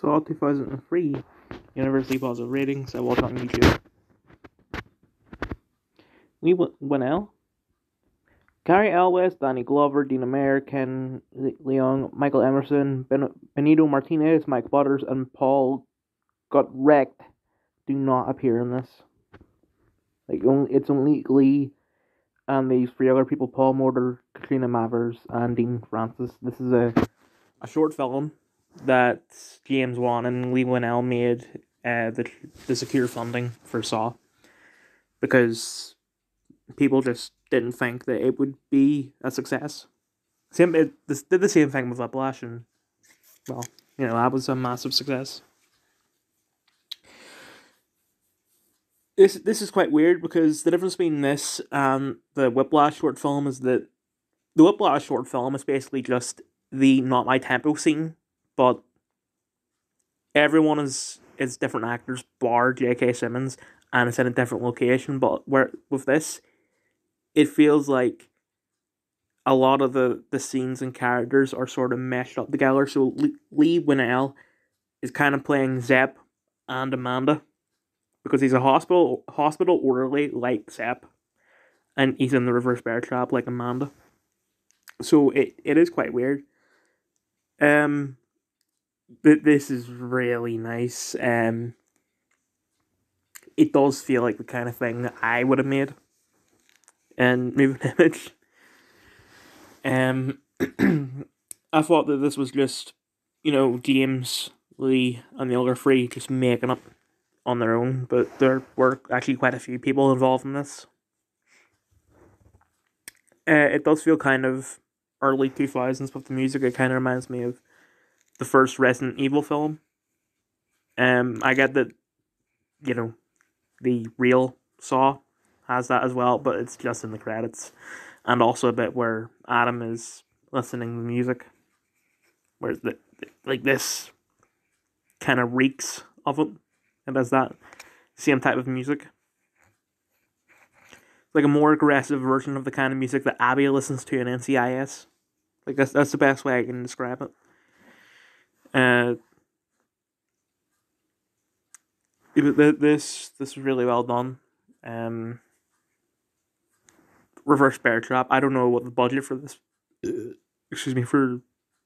Saw 2003. Universally positive ratings. I watched on YouTube. Lee Winnell, Cary Elwes, Danny Glover, Dina Meyer, Ken Leung, Michael Emerson, Benito Martinez, Mike Butters, and Paul Got Wrecked do not appear in this. It's only Lee and these three other people: Paul Mortar, Katrina Mavers, and Dean Francis. This is a short film that James Wan and Lee Winnell made the secure funding for Saw, because people just didn't think that it would be a success. This did the same thing with Whiplash, and well, that was a massive success. This is quite weird, because the difference between this and the Whiplash short film is that the Whiplash short film is basically just the not my tempo scene, but everyone is different actors bar J.K. Simmons, and it's in a different location. But where with this, it feels like a lot of the scenes and characters are sort of meshed up together. So Lee Winnell is kind of playing Zepp and Amanda, because he's a hospital orderly like Zepp, and he's in the reverse bear trap like Amanda. So it is quite weird. This is really nice. It does feel like the kind of thing that I would have made and Moving Image. I thought that this was just, James, Lee, and the other three just making up on their own, but there were actually quite a few people involved in this. It does feel kind of early 2000s with the music. It kind of reminds me of the first Resident Evil film. I get that, the real Saw has that as well, but it's just in the credits. And also a bit where Adam is listening to the music, whereas this kind of reeks of it. It has that same type of music. Like a more aggressive version of the kind of music that Abby listens to in NCIS. Like that's the best way I can describe it. This is really well done. Reverse bear trap. I don't know what the budget for this. I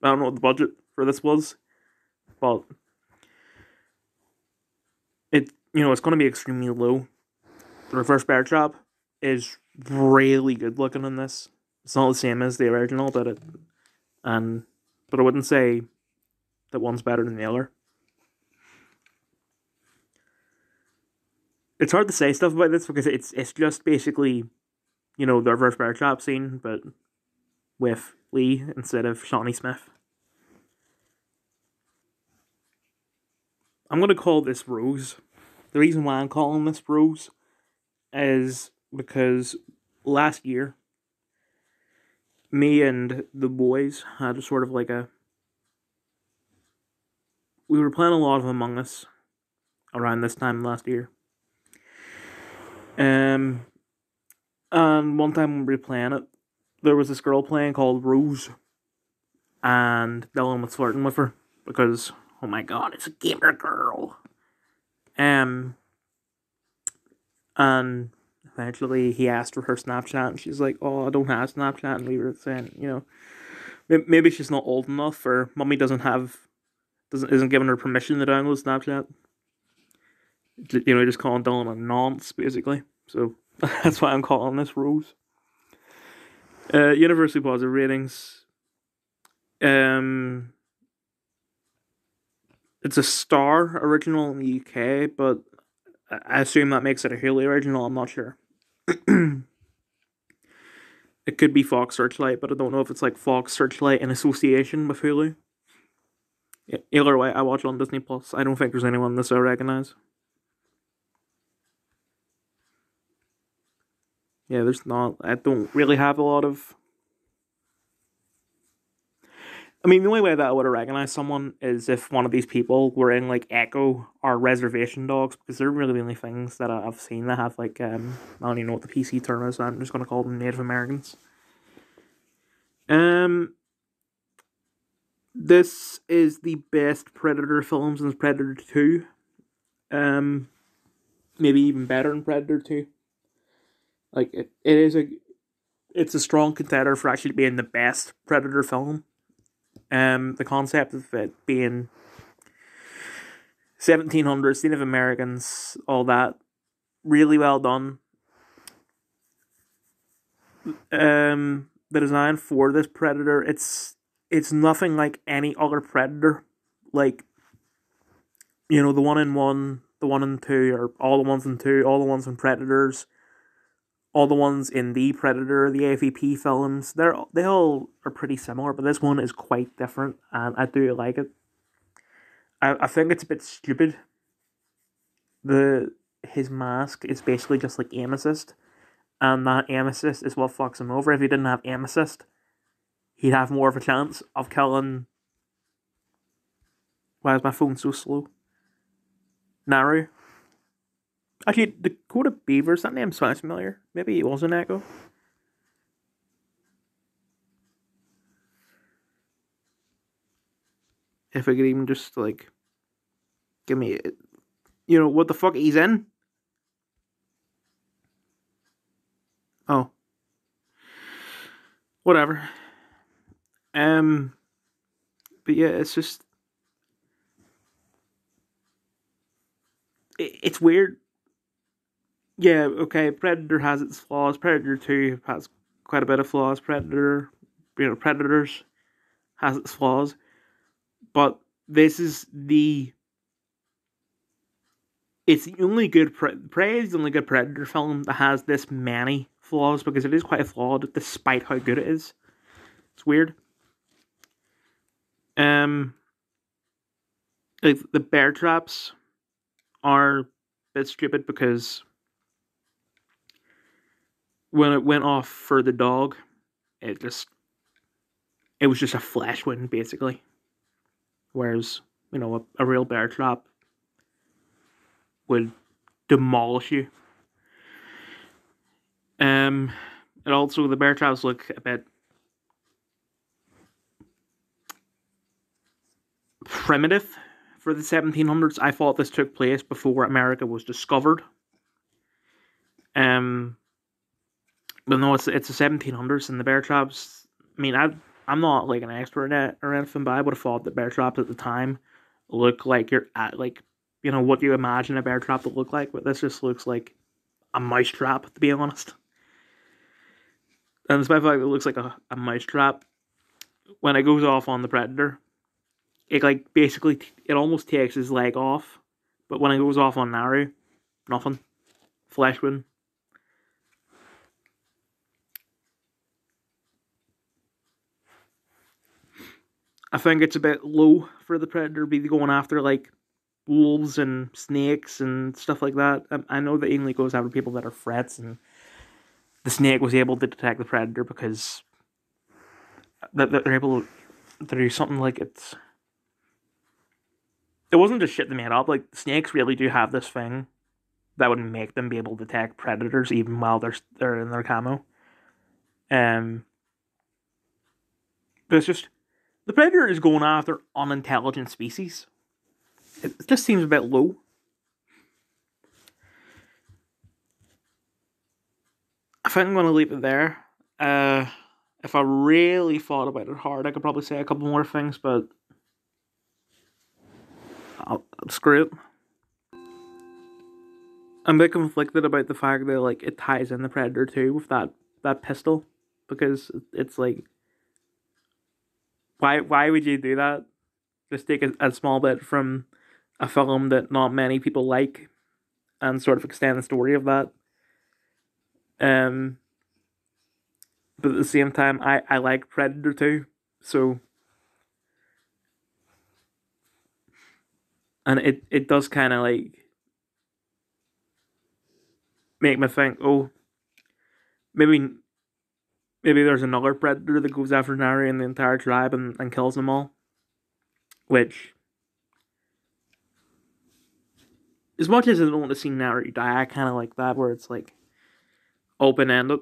don't know what the budget for this was, but it's going to be extremely low. The reverse bear trap is really good looking in this. It's not the same as the original, but I wouldn't say that one's better than the other. It's hard to say stuff about this because it's just basically, the reverse bear trap scene, but with Lee instead of Shawnee Smith. I'm going to call this Rose. The reason why I'm calling this Rose is because last year, me and the boys had sort of like we were playing a lot of Among Us around this time last year. And one time when we were playing it, there was this girl playing called Rose, and Dylan was flirting with her because, oh my god, it's a gamer girl. And eventually he asked for her Snapchat, and she's like, oh, I don't have Snapchat, and we were saying, maybe she's not old enough, or mummy isn't giving her permission to download Snapchat. Just calling Dylan a nonce, basically. So that's why I'm calling this Rose. Universally positive ratings. It's a Star original in the UK, but I assume that makes it a Hulu original. I'm not sure. It could be Fox Searchlight, but I don't know if it's like Fox Searchlight in association with Hulu. Either way, I watch it on Disney Plus. I don't think there's anyone this I recognize. Yeah, there's not. I don't really have a lot of. I mean, the only way that I would have recognized someone is if one of these people were in like Echo or Reservation Dogs, because they're really the only things that I've seen that have like I don't even know what the PC term is. So I'm just gonna call them Native Americans. This is the best Predator film since Predator 2. Maybe even better than Predator 2. Like, it's a strong contender for actually being the best Predator film. The concept of it being 1700s, Native Americans, all that, really well done. The design for this Predator, it's nothing like any other Predator. Like, you know, the 1 in 1, the 1 in 2, or all the ones in 2, all the ones in Predators, all the ones in the Predator, the AVP films, they all are pretty similar, but this one is quite different, and I do like it. I think it's a bit stupid. His mask is basically just like aim assist, and that aim assist is what fucks him over. If he didn't have aim assist, he'd have more of a chance of killing. Why is my phone so slow? Naru. Actually, Dakota Beavers, that name sounds familiar. Maybe he was an Echo. If I could even just, like, give me, you know, what the fuck he's in? Oh. Whatever. But yeah, it's just, it's weird. Yeah, okay, Predator has its flaws. Predator 2 has quite a bit of flaws. Predators has its flaws. But this is it's the only good Prey is the only good Predator film that has this many flaws, because it is quite flawed despite how good it is. It's weird. Like, the bear traps are a bit stupid, because when it went off for the dog, it was just a flash wound, basically. Whereas, you know, a real bear trap would demolish you. And also, the bear traps look a bit primitive for the 1700s. I thought this took place before America was discovered. But no, it's the 1700s, and the bear traps. I mean, I'm not like an expert in it or anything, but I would have thought that bear traps at the time look like you're at, like, you know, what you imagine a bear trap to look like. But this just looks like a mouse trap, to be honest. And despite the fact that it looks like a mouse trap, when it goes off on the Predator, it, like, basically, it almost takes his leg off. But when it goes off on Naru, nothing. Flesh wound. I think it's a bit low for the Predator to be going after, like, wolves and snakes and stuff like that. I know that he only goes after people that are threats, and the snake was able to detect the Predator because they're able to do something like it's. It wasn't just shit they made up. Like, snakes really do have this thing that would make them be able to detect predators even while they're in their camo. But it's just, the Predator is going after unintelligent species. It just seems a bit low. I think I'm going to leave it there. If I really thought about it hard, I could probably say a couple more things, but I'll screw it. I'm a bit conflicted about the fact that, like, it ties in the Predator 2 with that pistol, because it's like, why would you do that? Just take a small bit from a film that not many people like and sort of extend the story of that. But at the same time, I like Predator 2, so, and it does kind of, like, make me think, oh, maybe there's another Predator that goes after Nari and the entire tribe and kills them all. Which, as much as I don't want to see Nari die, I kind of like that, where it's, like, open-ended.